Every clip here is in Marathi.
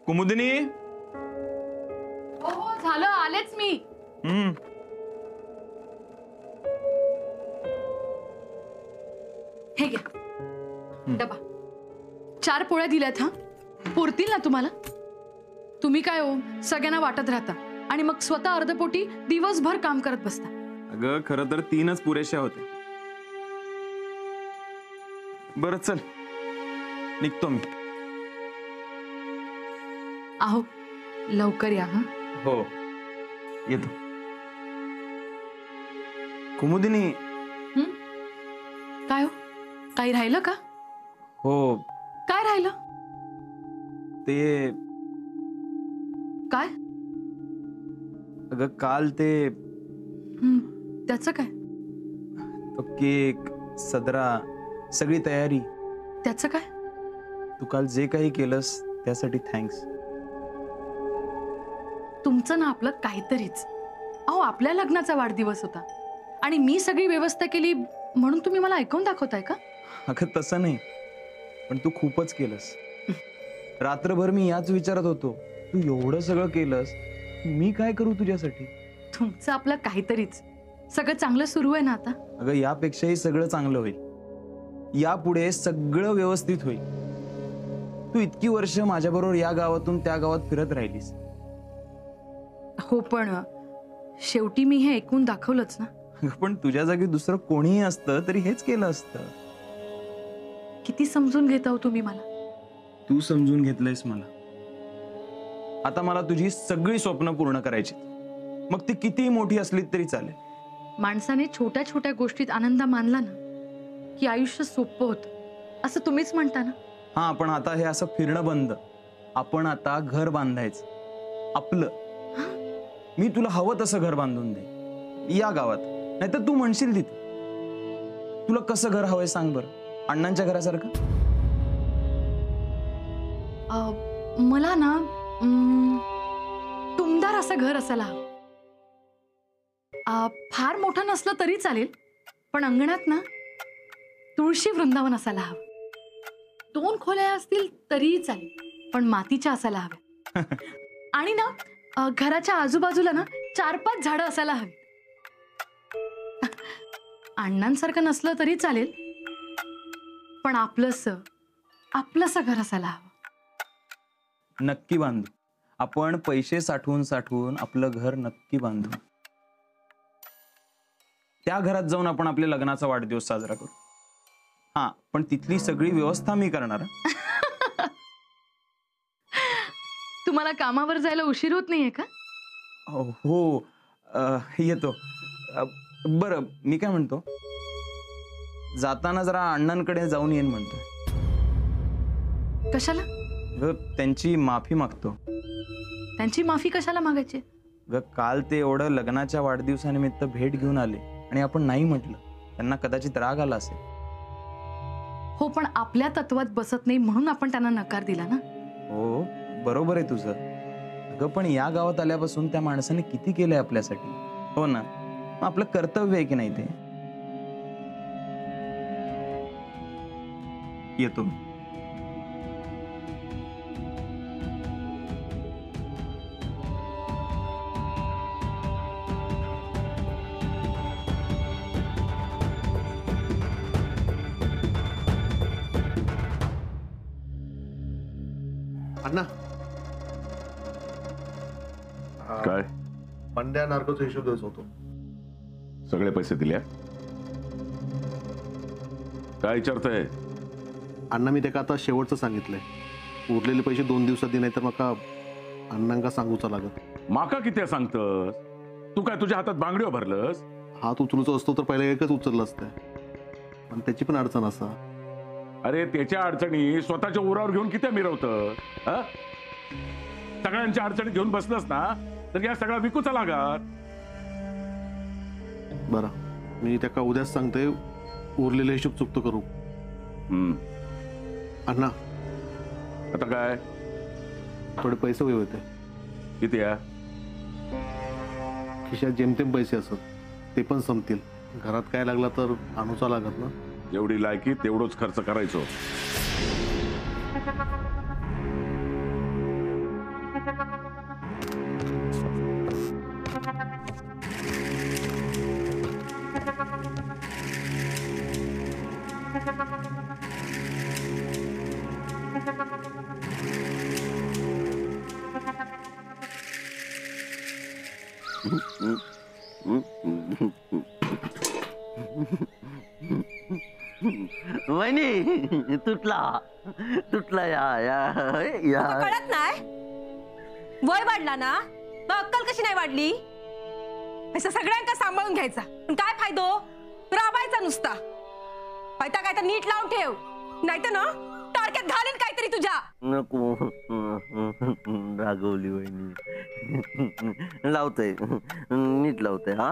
कुमुदिनी. हो हो झालं, आलेच मी. हे घ्या डबा. 4 पोळ्या दिल्यात. हा पुरतील ना तुम्हाला? तुम्ही काय हो सगळ्यांना वाटत राहता आणि मग स्वतः अर्धपोटी दिवसभर काम करत बसता. अगं खरं तर 3च पुरेशा होत्या. बरं चल निघतो मी. आहो लवकर या. हा हो येतो. कुमुदिनी. काय हो, काही राहिलं का? हो. काय राहिलं? ते काय? अगं काल ते त्याचं काय? तो केक, सदरा, सगळी तयारी. त्याचं काय? तू काल जे काही केलंस त्यासाठी थँक्स. तुमचं ना आपलं काहीतरीच. अहो आपल्या लग्नाचा वाढदिवस होता आणि मी सगळी व्यवस्था केली म्हणून तुम्ही मला ऐकून दाखवताय का? अगं तसं नाही, पण तू खूपच केलंस. रात्रभर मी याच विचारत होतो, तू एवढं सगळं केलंस, मी काय करू तुझ्यासाठी? तुमचं आपलं काहीतरीच. सगळं चांगलं सुरू आहे ना आता? अगं यापेक्षाही सगळं चांगलं होईल. यापुढे सगळं व्यवस्थित होईल. तू इतकी वर्ष माझ्याबरोबर या गावातून त्या गावात फिरत राहिलीस. हो पण शेवटी मी हे ऐकून दाखवलंच ना. पण तुझ्या जागी दुसरं कोणीही असतं तरी हेच केलं असतं. किती समजून घेता हो तुम्ही मला. तू समजून घेतलंयस मला. आता मला तुझी सगळी स्वप्न पूर्ण करायची, मग ती कितीही मोठी असली तरी चालेल. माणसाने छोट्या छोट्या गोष्टीत आनंद मानला ना की आयुष्य सोपं होतं असं तुम्हीच म्हणता ना. हा पण आता हे असं फिरणं बंद. आपण आता घर बांधायचं आपलं. मी तुला हवं तसं घर बांधून दे या गावात, नाहीतर तू म्हणशील तिथे. तुला कसं घर हवंय सांग बरं, अण्णांच्या घरासारखं? मला ना टुमदार असं घर असायला हवं. फार मोठं नसलं तरी चालेल, पण अंगणात ना तुळशी वृंदावन असायला हवं. 2 खोल्या असतील तरीही चालेल, पण मातीच्या असायला हव्या. आणि ना घराच्या आजूबाजूला ना 4-5 झाडं असायला हवी. अण्णांसारखं नसलं तरी चालेल, पण आपलंसं घर असायला हवं. नक्की बांधू. आपण पैसे साठवून साठवून आपलं घर नक्की बांधू. त्या घरात जाऊन आपण आपल्या लग्नाचा वाढदिवस साजरा करू. हा पण तिथली सगळी व्यवस्था मी करणार. तुम्हाला कामावर जायला उशीर होत नाहीये का? हो येतो. बरं मी काय म्हणतो, जाताना जरा अण्णांकडे जाऊन येईन म्हणतो. कशाला? त्यांची माफी मागतो. त्यांची माफी कशाला मागायची? काल ते एवढं लग्नाच्या वाढदिवसानिमित्त भेट घेऊन आले आणि आपण नाही म्हटलं. त्यांना कदाचित राग आला असेल. हो पण आपल्या तत्वात बसत नाही म्हणून आपण त्यांना नकार दिला ना. हो बरोबर आहे तुझं. अगं पण या गावात आल्यापासून त्या माणसाने किती केलंय आपल्यासाठी. हो ना, आपलं कर्तव्य आहे की नाही ते. येतो. अण्णा काय? पंड्या नार्कोचा हिशोब द्यायचा होतो. सगळे पैसे दिले? काय विचारतंय? अण्णा मी त्याला आता शेवटचं सांगितलंय. उरलेले पैसे 2 दिवसात दे, नाही तर मका अण्णांका सांगूचा लागत. माका किती सांगतस? तू काय तुझ्या हातात बांगडीवर भरलंस? हात उचलूचा असतो तर पहिला एकच उचललं असतं, पण त्याची पण अडचण असा. अरे त्याच्या अडचणी स्वतःच्या उरावर घेऊन किती मिरवतं? सगळ्यांच्या अडचणी घेऊन बसलंस ना तर या सगळा विकूचा लागत. बरं मी त्याला उद्याच सांगते, उरलेले हिशोब चुकतो करू. अण्णा आता काय? थोडे पैसे हवे होते. किती आहे? खिशात जेमतेम पैसे असत, ते पण संपतील. घरात काय लागला तर आणूचा लागत ना. एवढी लायकी तेवढंच खर्च करायचो. वहिनी तुटला तुटला या कळत नाही वय वाढला ना मग अक्कल कशी नाही वाढली असं सगळ्यांका सांभाळून घ्यायचा पण काय फायदो राबायचा नुसता पायता काय तर नीट लावून ठेव नाहीतर ना टाळक्यात घालीन काहीतरी तुझ्या नको रागवली वहिनी लावतय नीट लावतय हा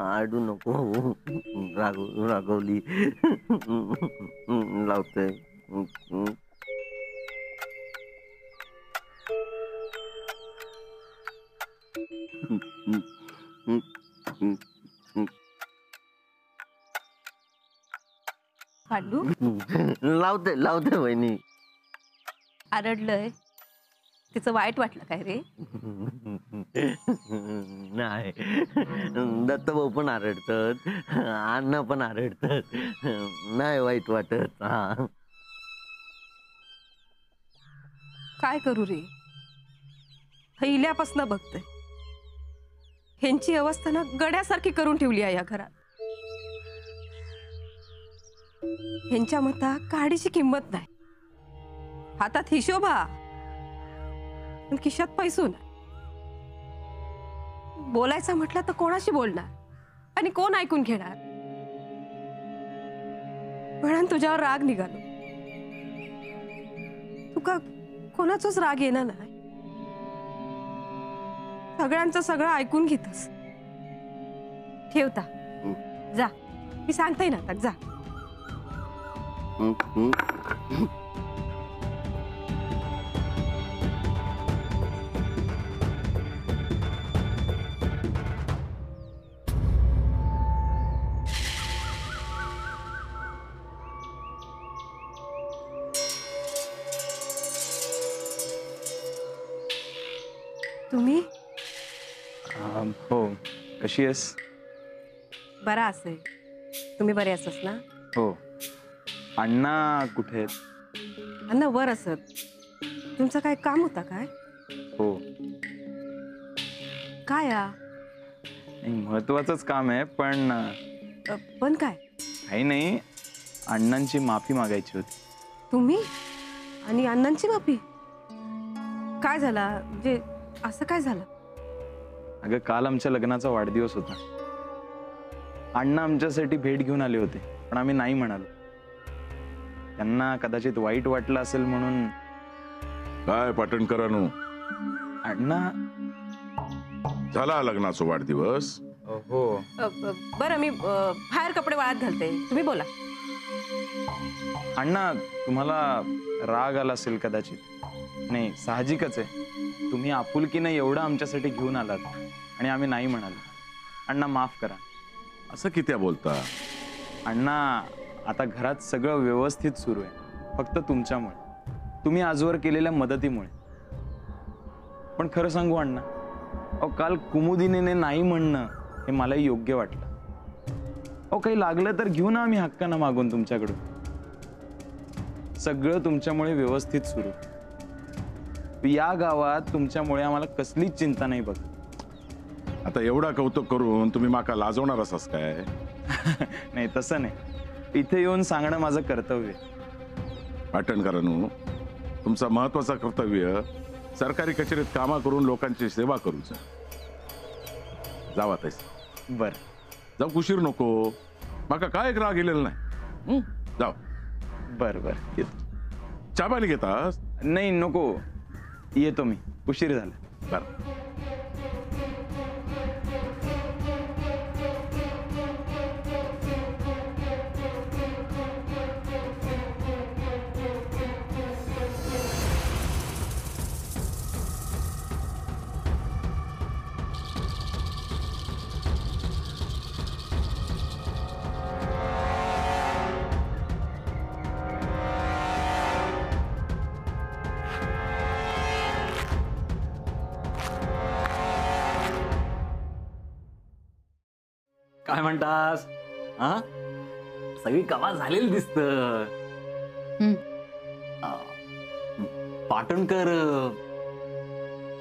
आडू नको रागवली लावतय पांडू लावते वहिनी आरडलंय तिचं वाईट वाटलं काय रे नाही दत्तभाऊ पण आरडतात अण्णा पण आरडतात नाही वाईट वाटत हा काय करू रे पहिल्यापासून बघतोय ह्यांची अवस्था ना गड्यासारखी करून ठेवली आहे या घरात ह्यांच्या मता काडीची किंमत नाही हातात हिशोब हा पण खिशात पैसू नाही बोलायचं म्हटलं तर कोणाशी बोलणार आणि कोण ऐकून घेणार म्हणून तुझ्यावर राग निघालो तुका कोणाचाच राग येणार नाही सगळ्यांचं सगळं ऐकून घेतस ठेवता जा मी सांगते ना आता जा तुम्ही हो कशी आहेस बरा असेल तुम्ही बरे असस ना हो अण्णा कुठे आहेत अण्णा वर असत तुमचं काय काम होता काय हो काय महत्वाचंच काम आहे पण पण काय काही नाही अण्णांची माफी मागायची होती तुम्ही आणि अण्णांची माफी काय झाला म्हणजे असं काय झालं अगं काल आमच्या लग्नाचा वाढदिवस होता अण्णा आमच्यासाठी भेट घेऊन आले होते पण आम्ही नाही म्हणालो त्यांना कदाचित वाईट वाटलं असेल म्हणून काय पाटणकरांनो अण्णा झाला लग्नाचा वाढदिवस हो बरं मी बाहेर कपडे वाळत घालते तुम्ही बोला अण्णा तुम्हाला राग आला असेल कदाचित नाही साहजिकच आहे तुम्ही आपुलकीने एवढं आमच्यासाठी घेऊन आलात आणि आम्ही नाही म्हणालो अण्णा माफ करा असं किती बोलता अण्णा आता घरात सगळं व्यवस्थित सुरू आहे फक्त तुमच्यामुळे तुम्ही आजवर केलेल्या मदतीमुळे पण खरं सांगू अण्णा अहो काल कुमुदिनीने नाही म्हणणं हे मलाही योग्य वाटलं अहो काही लागलं तर घेऊ ना आम्ही हक्कानं मागून तुमच्याकडून सगळं तुमच्यामुळे व्यवस्थित सुरू या गावात तुमच्यामुळे आम्हाला कसलीच चिंता नाही बघ आता एवढा कौतुक करून तुम्ही माका लाजवणार असाच काय नाही तसं नाही इथे येऊन सांगणं माझं कर्तव्य पाटणकरांनो तुमचा महत्वाचा कर्तव्य सरकारी कचेरीत कामा करून लोकांची सेवा करूचा जावा तैस बरं जाऊ उशीर नको माका काय एक राग गेलेला नाही जाऊ बरं बरं येतो चहा पाणी घेतास नाही नको येतो मी उशीर झाला बरं काय म्हणतास? हा, सगळी कमाल झालेली दिसत. पाटणकर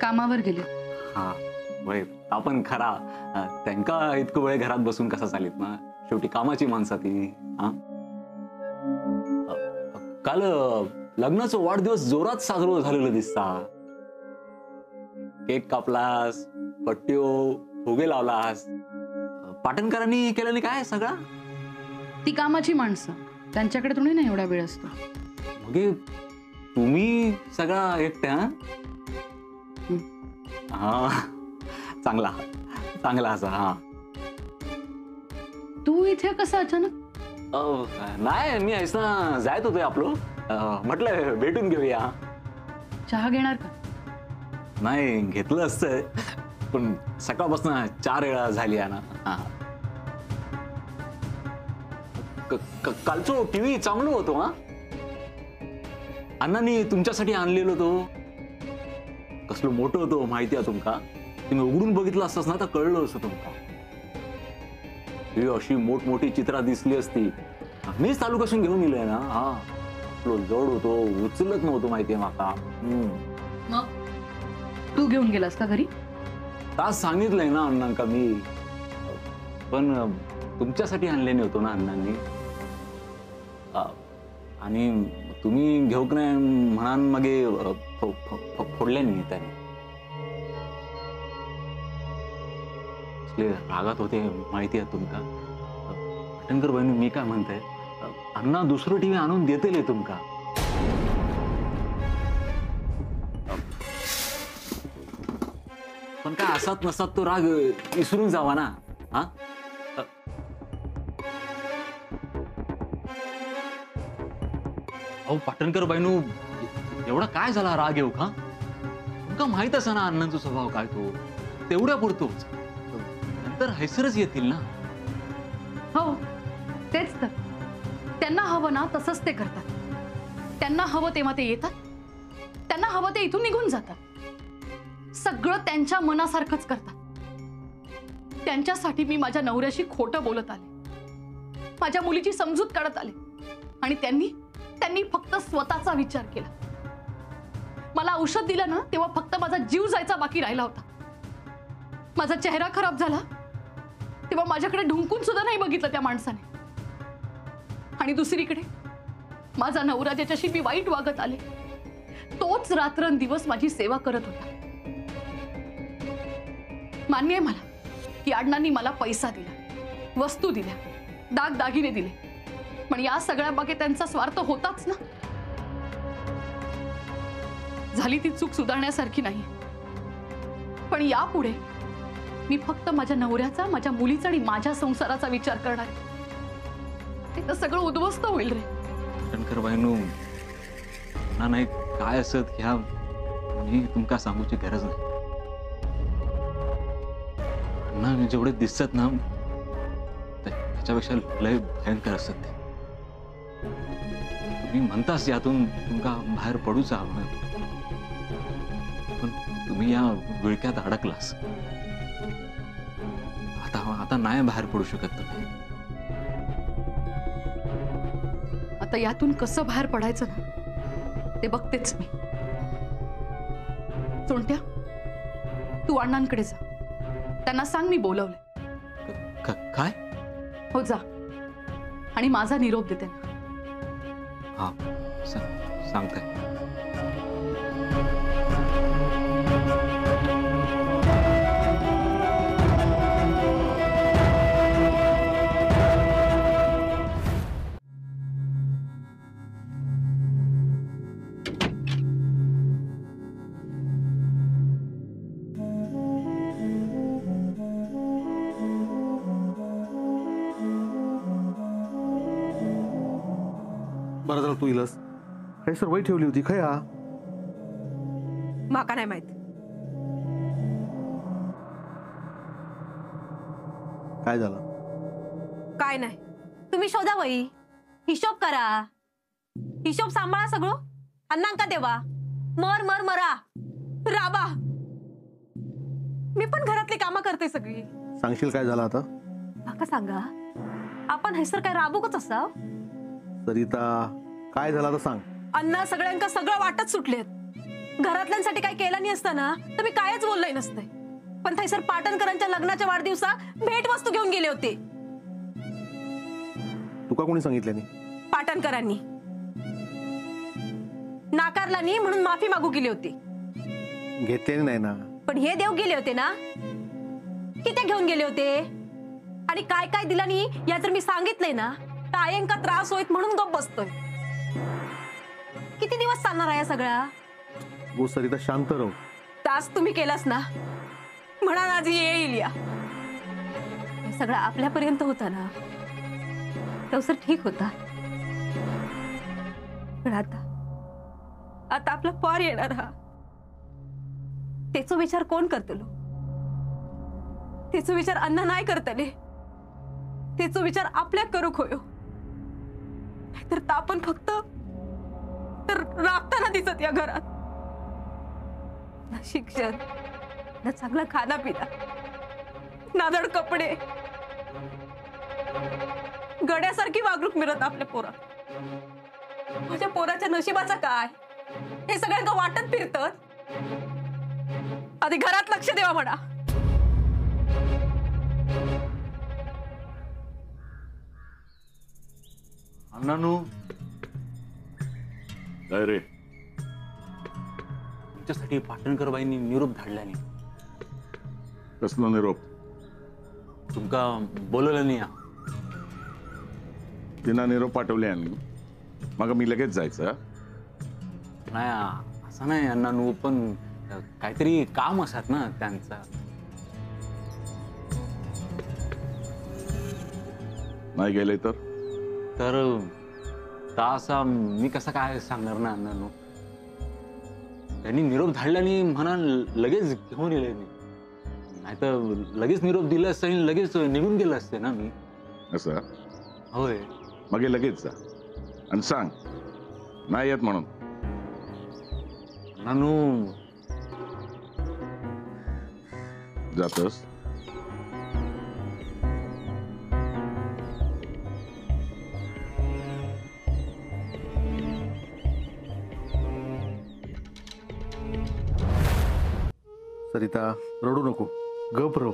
कामावर गेले. हा वय आपण खरा. त्यांका इतकं वेळ घरात बसून कसा चालीत ना, शेवटी कामाची माणसं ती. हा, काल लग्नाचा वाढदिवस जोरात साजरा झालेलं दिसता. केक कापलास, पट्ट्यो फुगे लावलास. पाटणकरांनी केलेलं काय सगळा? ती कामाची माणसं, त्यांच्याकडे थोडी ना एवढा वेळ असतो. मग तुम्ही सगळा एकट्या? हा, चांगला चांगला असा. हा, तू इथे कसं अचानक? नाही, मी ऐसा जायत होते आपलं. म्हटलं भेटून घेऊया. चहा घेणार का? नाही, घेतलं असतं पण सकाळपासून 4 वेळा झाली आहे ना. हा, कालचो टीव्ही चांगलं होतो. हा, अण्णांनी तुमच्यासाठी आणलेलो होतो. कसलं मोठं होतं माहिती आहे तुमका? तुम्ही उघडून बघितलं असतास ना तर कळलं असं तुमका. ही अशी मोठमोठी चित्रा दिसली असती. मीच चालू कसून घेऊन गेलोय ना. हा, आपलं जड होतो, उचलत नव्हतं माहितीये माका. मग तू घेऊन गेलास का घरी? तास सांगितलंय ना अण्णांका मी, पण तुमच्यासाठी आणलेले होतो ना अण्णांनी. आणि तुम्ही घेऊक नाही म्हणान मागे फोडले नाही त्याने. रागात होते माहिती आहे तुमका. पाटणकर बहिणी, मी काय म्हणते, अण्णा दुसरं टीव्ही आणून देतेले तुमका. पण काय असाच नसात तो राग विसरून जावा ना. हा, अहो पाटणकर बाईनू, एवढा काय झाला राग येऊ का? तुमका माहित असा ना अण्णांचा स्वभाव काय तो. तेवढ्या पुरतोच, नंतर हैसरच येतील ना. हो, तेच तर. त्यांना हवं ना तसंच ते करतात. त्यांना हवं तेव्हा ते येतात, त्यांना हवं ते इथून निघून जातात. सगळं त्यांच्या मनासारखंच करतात. त्यांच्यासाठी मी माझ्या नवऱ्याशी खोटं बोलत आले, माझ्या मुलीची समजूत काढत आले, आणि त्यांनी फक्त स्वतःचा विचार केला. मला औषध दिलं ना तेव्हा फक्त माझा जीव जायचा बाकी राहिला होता. माझा चेहरा खराब झाला तेव्हा माझ्याकडे ढुंकून सुद्धा नाही बघितलं त्या माणसाने. आणि दुसरीकडे माझा नवरा ज्याच्याशी मी वाईट वागत आले, तोच रात्रंदिवस माझी सेवा करत होता. मान्य आहे मला की अण्णांनी मला पैसा दिला, वस्तू दिल्या, दागदागिने दिले, पण या सगळ्या बागे त्यांचा स्वार्थ होताच ना. झाली ती चूक सुधारण्यासारखी नाही, पण यापुढे मी फक्त माझ्या नवऱ्याचा, माझ्या मुलीचा आणि माझ्या संसाराचा विचार करणार आहे. ते तर सगळं उद्ध्वस्त होईल रे. पाटणकर बाईनू, ना नाही काय असत ह्या मी तुमका सांगूची गरज नाही. ना जेवढे दिसतात ना त्याच्यापेक्षा लय भयंकर असत ते. तुम्ही म्हणतास यातून तुमका बाहेर पडूच हवं, पण तुम्ही या विळक्यात अडकलास. आता नाही बाहेर पडू शकत तुम्ही. आता यातून कसं बाहेर पडायचं ना ते बघतेच मी. सोंट्या, तू अण्णांकडे जा, त्यांना सांग मी बोलवले. काय? हो, जा आणि माझा निरोप दे त्यांना. हा, सांगते. बरं झालं तू इलस. काय सर वही ठेवली होती खय? हा, माका नाही माहित. काय झालं? काय नाही, तुम्ही शोधा वही, हिशोब करा, हिशोब सांभाळा सगळं. अण्णांका देवा, मर मर मरा, राबा. मी पण घरातली कामं करते सगळी. सांगशील काय झालं आता? काका सांगा, आपण हैसर काय राबूकच असाव? सरिता, काय झालं आता सांग. अण्णा सगळ्यांका सगळं वाटत सुटलेत. घरातल्यांसाठी काय केलं नाही असताना तर मी कायच बोललोय नसते. पण थैसर पाटणकरांच्या लग्नाच्या वाढदिवसा भेट वस्तू घेऊन गेले होते. तुका कोणी सांगितलं नाही? पाटणकरांनी नाकारला नाही म्हणून माफी मागू गेले होते. घेतलेली नाही ना. पण हे देव गेले होते ना, किती घेऊन गेले होते आणि काय काय दिला नाही या जर मी सांगितलंय ना तर आयंका त्रास होईत म्हणून गप बसतोय. किती दिवस चालणार आहे सगळा? गो सरिता, शांत राहू. तास तुम्ही केलास ना, म्हणा आज येईल या. हे सगळं आपल्यापर्यंत होता ना तर ठीक होता. पण आता आपला पार येणार हा, त्याचा विचार कोण करतलो? त्याचा विचार अण्णा नाही करतले. त्याचा विचार आपल्या करूक होयो. नाहीतर आपण फक्त तर राखताना दिसत या घरात. ना शिक्षण, ना चांगला खाना पिना, ना धड कपडे, गड्यासारखी वागणूक मिळत आपल्या पोरा. माझ्या पोराच्या नशिबाचा काय हे सगळ्यांना वाटत फिरतात. आधी घरात लक्ष देवा म्हणा. अण्णानू, काय रे? तुमच्यासाठी पाटणकर बाईंनी निरोप धाडल्याने. कसला निरोप? तुमका बोलवलं नाही. तिनं निरोप पाठवले आणि मग मी लगेच जायचं? नाही असं नाही अण्णानू, पण काहीतरी काम असतात ना त्यांचं. नाही गेले तर असा मी कसं काय सांगणार ना अण्णानू. त्यांनी निरोप धाडल्याने म्हणा लगेच घेऊन येले मी. नाहीतर लगेच निरोप दिला असतं आणि लगेच निघून गेलं असते ना मी. असं? होय. मग लगेच जा आणि सांग नाही येत म्हणून. अण्णानू, जातस? सरिता, रडू नको, गप रव.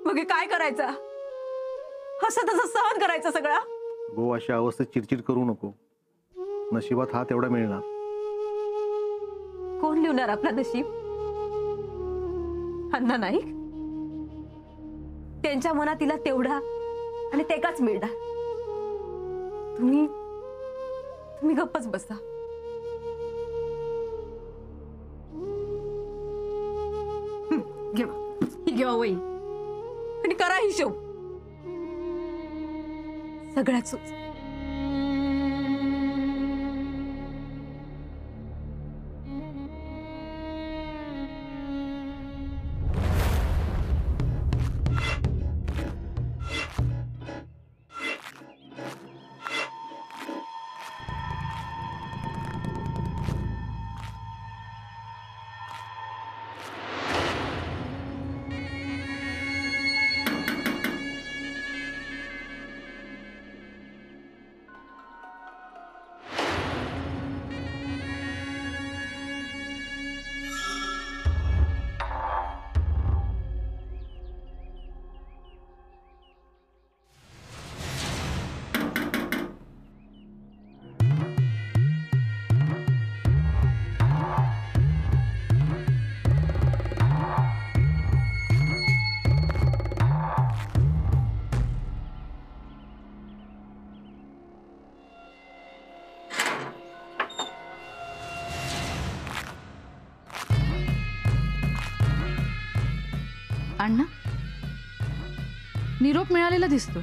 मग हे काय करायचं? असं तसं सहन करायचं सगळा? गो, अशा अवस्थेत चिडचिड करू नको. नशिबात हा तेवढा मिळणार. कोण लिहणार आपला नशीब? अण्णा नाईक. त्यांच्या मनात तिला तेवढा आणि ते काच मिळणार. तुम्ही गप्पच बसा. घेवा वही आणि करा हिशोब सगळ्याच. अण्णा, निरोप मिळालेला दिसतोय.